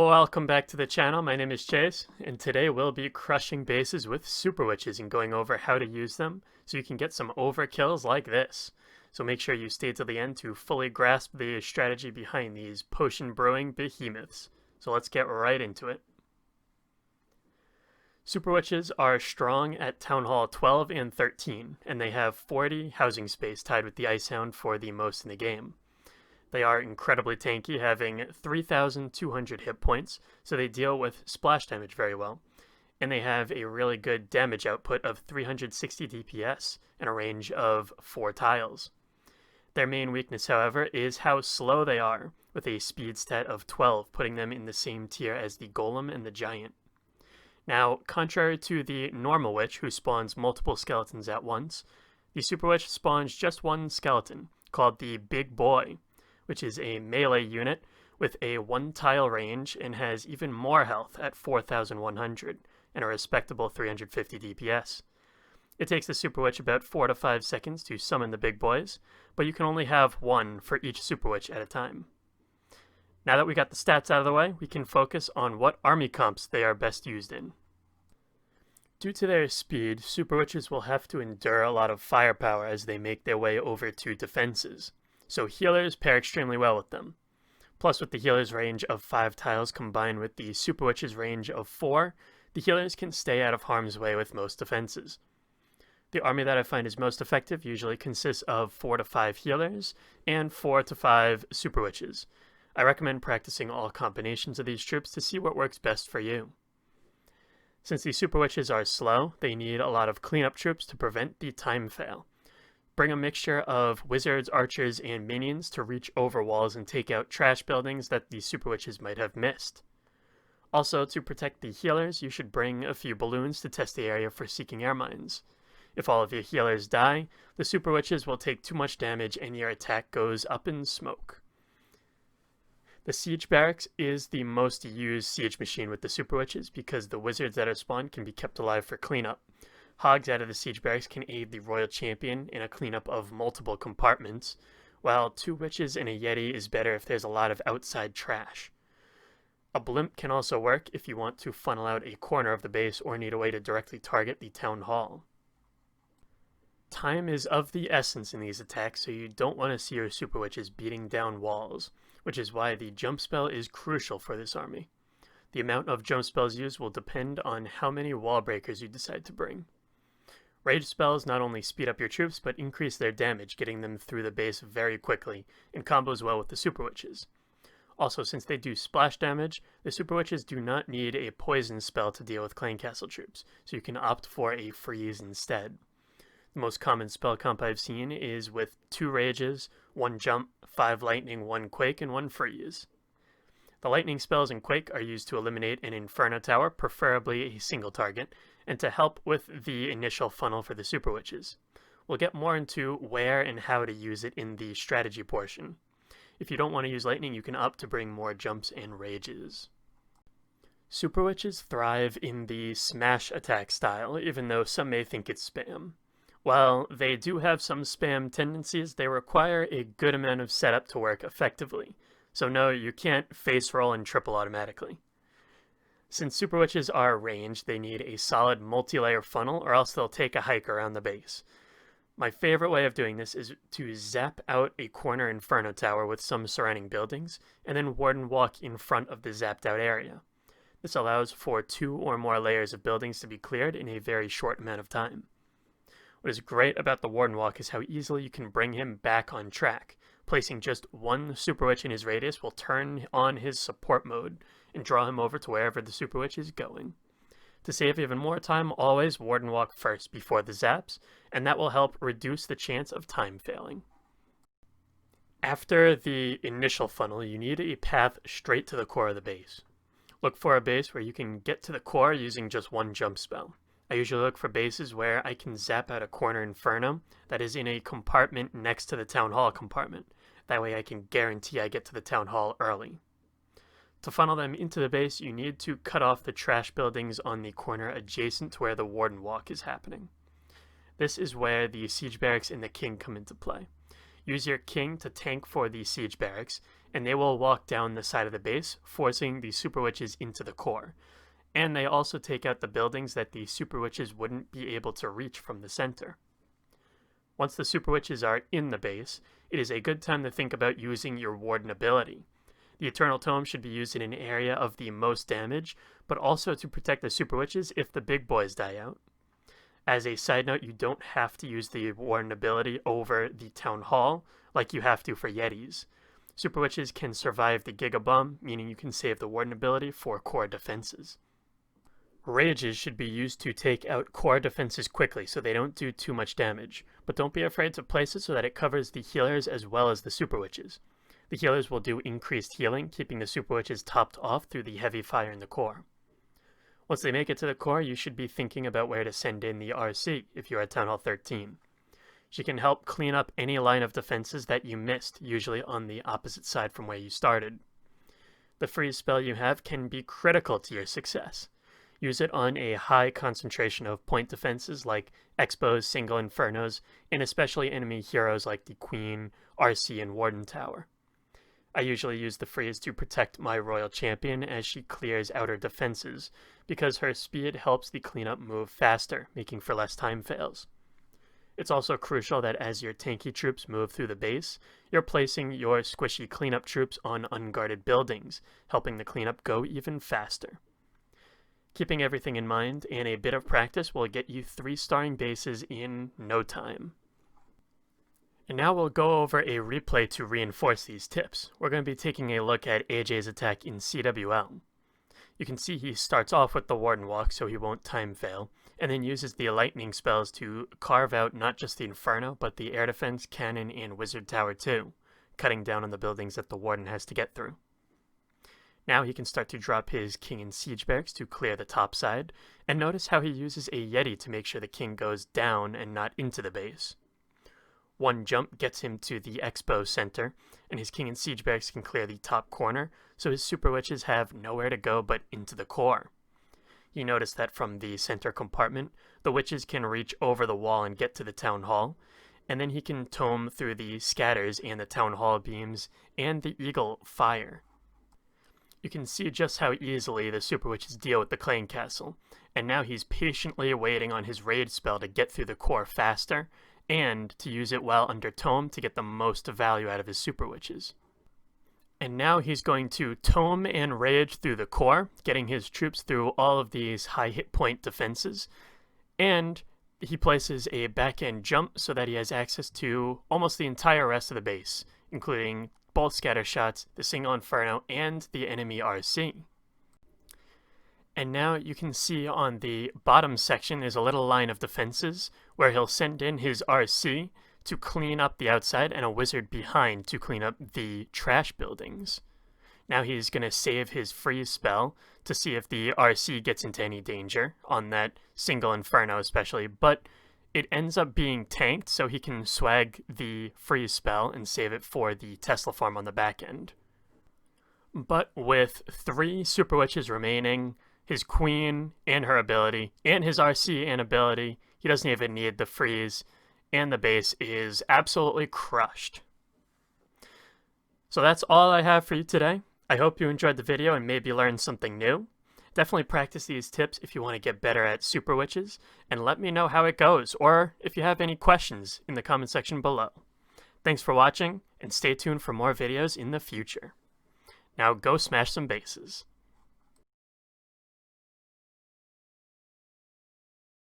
Welcome back to the channel. My name is Chase, and today we'll be crushing bases with Super Witches and going over how to use them so you can get some overkills like this. So make sure you stay till the end to fully grasp the strategy behind these potion brewing behemoths. So let's get right into it. Super Witches are strong at Town Hall 12 and 13, and they have 40 housing space tied with the Icehound for the most in the game. They are incredibly tanky, having 3,200 hit points, so they deal with splash damage very well. And they have a really good damage output of 360 DPS and a range of 4 tiles. Their main weakness, however, is how slow they are, with a speed stat of 12, putting them in the same tier as the Golem and the Giant. Now, contrary to the normal witch, who spawns multiple skeletons at once, the Super Witch spawns just one skeleton, called the Big Boy, which is a melee unit with a 1-tile range and has even more health at 4,100 and a respectable 350 DPS. It takes the Super Witch about 4 to 5 seconds to summon the big boys, but you can only have one for each Super Witch at a time. Now that we got the stats out of the way, we can focus on what army comps they are best used in. Due to their speed, Super Witches will have to endure a lot of firepower as they make their way over to defenses, so healers pair extremely well with them. Plus, with the healer's range of 5 tiles combined with the Super Witch's range of 4, the healers can stay out of harm's way with most defenses. The army that I find is most effective usually consists of 4 to 5 healers and 4 to 5 Super Witches. I recommend practicing all combinations of these troops to see what works best for you. Since the Super Witches are slow, they need a lot of cleanup troops to prevent the time fail. Bring a mixture of wizards, archers, and minions to reach over walls and take out trash buildings that the Super Witches might have missed. Also, to protect the healers, you should bring a few balloons to test the area for seeking air mines. If all of your healers die, the Super Witches will take too much damage and your attack goes up in smoke. The Siege Barracks is the most used siege machine with the Super Witches because the wizards that are spawned can be kept alive for cleanup. Hogs out of the Siege Barracks can aid the Royal Champion in a cleanup of multiple compartments, while 2 witches and a Yeti is better if there's a lot of outside trash. A blimp can also work if you want to funnel out a corner of the base or need a way to directly target the Town Hall. Time is of the essence in these attacks, so you don't want to see your Super Witches beating down walls, which is why the jump spell is crucial for this army. The amount of jump spells used will depend on how many wall breakers you decide to bring. Rage spells not only speed up your troops, but increase their damage, getting them through the base very quickly, and combos well with the Super Witches. Also, since they do splash damage, the Super Witches do not need a poison spell to deal with Clan Castle troops, so you can opt for a freeze instead. The most common spell comp I've seen is with 2 rages, 1 jump, 5 lightning, 1 quake, and 1 freeze. The lightning spells and quake are used to eliminate an Inferno Tower, preferably a single target, and to help with the initial funnel for the Super Witches. We'll get more into where and how to use it in the strategy portion. If you don't want to use lightning, you can opt to bring more jumps and rages. Super Witches thrive in the smash attack style, even though some may think it's spam. While they do have some spam tendencies, they require a good amount of setup to work effectively. So no, you can't face roll and triple automatically. Since Super Witches are ranged, they need a solid multi-layer funnel or else they'll take a hike around the base. My favorite way of doing this is to zap out a corner Inferno Tower with some surrounding buildings, and then Warden walk in front of the zapped out area. This allows for 2 or more layers of buildings to be cleared in a very short amount of time. What is great about the Warden walk is how easily you can bring him back on track. Placing just 1 Super Witch in his radius will turn on his support mode and draw him over to wherever the Super Witch is going. To save even more time, always Warden walk first before the zaps, and that will help reduce the chance of time failing. After the initial funnel, you need a path straight to the core of the base. Look for a base where you can get to the core using just 1 jump spell. I usually look for bases where I can zap out a corner Inferno that is in a compartment next to the Town Hall compartment. That way I can guarantee I get to the Town Hall early. To funnel them into the base, you need to cut off the trash buildings on the corner adjacent to where the Warden walk is happening. This is where the Siege Barracks and the King come into play. Use your King to tank for the Siege Barracks, and they will walk down the side of the base, forcing the Super Witches into the core. And they also take out the buildings that the Super Witches wouldn't be able to reach from the center. Once the Super Witches are in the base, it is a good time to think about using your Warden ability. The Eternal Tome should be used in an area of the most damage, but also to protect the Super Witches if the big boys die out. As a side note, you don't have to use the Warden ability over the Town Hall like you have to for Yetis. Super Witches can survive the Giga Bomb, meaning you can save the Warden ability for core defenses. Rages should be used to take out core defenses quickly so they don't do too much damage, but don't be afraid to place it so that it covers the healers as well as the Super Witches. The healers will do increased healing, keeping the Super Witches topped off through the heavy fire in the core. Once they make it to the core, you should be thinking about where to send in the RC if you're at Town Hall 13. She can help clean up any line of defenses that you missed, usually on the opposite side from where you started. The freeze spell you have can be critical to your success. Use it on a high concentration of point defenses like Expos, Single Infernos, and especially enemy heroes like the Queen, RC, and Warden Tower. I usually use the freeze to protect my Royal Champion as she clears outer defenses, because her speed helps the cleanup move faster, making for less time fails. It's also crucial that as your tanky troops move through the base, you're placing your squishy cleanup troops on unguarded buildings, helping the cleanup go even faster. Keeping everything in mind and a bit of practice will get you 3-starring bases in no time. And now we'll go over a replay to reinforce these tips. We're going to be taking a look at AJ's attack in CWL. You can see he starts off with the Warden Walk so he won't time fail, and then uses the lightning spells to carve out not just the Inferno, but the Air Defense, Cannon, and Wizard Tower too, cutting down on the buildings that the Warden has to get through. Now he can start to drop his King and Siege Barracks to clear the top side, and notice how he uses a Yeti to make sure the King goes down and not into the base. One jump gets him to the Expo Center, and his King and Siege Barracks can clear the top corner, so his Super Witches have nowhere to go but into the core. You notice that from the center compartment, the Witches can reach over the wall and get to the Town Hall, and then he can tome through the scatters and the Town Hall beams and the Eagle fire. You can see just how easily the Super Witches deal with the Clan Castle, and now he's patiently waiting on his raid spell to get through the core faster, and to use it while under tome to get the most value out of his Super Witches. And now he's going to tome and rage through the core, getting his troops through all of these high hit point defenses, and he places a back-end jump so that he has access to almost the entire rest of the base, including both scatter shots, the Single Inferno, and the enemy RC. And now you can see on the bottom section is a little line of defenses where he'll send in his RC to clean up the outside and a wizard behind to clean up the trash buildings. Now he's going to save his freeze spell to see if the RC gets into any danger on that Single Inferno especially, but it ends up being tanked so he can swag the freeze spell and save it for the Tesla farm on the back end. But with 3 Super Witches remaining, his Queen and her ability, and his RC and ability, he doesn't even need the freeze, and the base is absolutely crushed. So that's all I have for you today. I hope you enjoyed the video and maybe learned something new. Definitely practice these tips if you want to get better at Super Witches, and let me know how it goes, or if you have any questions in the comment section below. Thanks for watching, and stay tuned for more videos in the future. Now go smash some bases.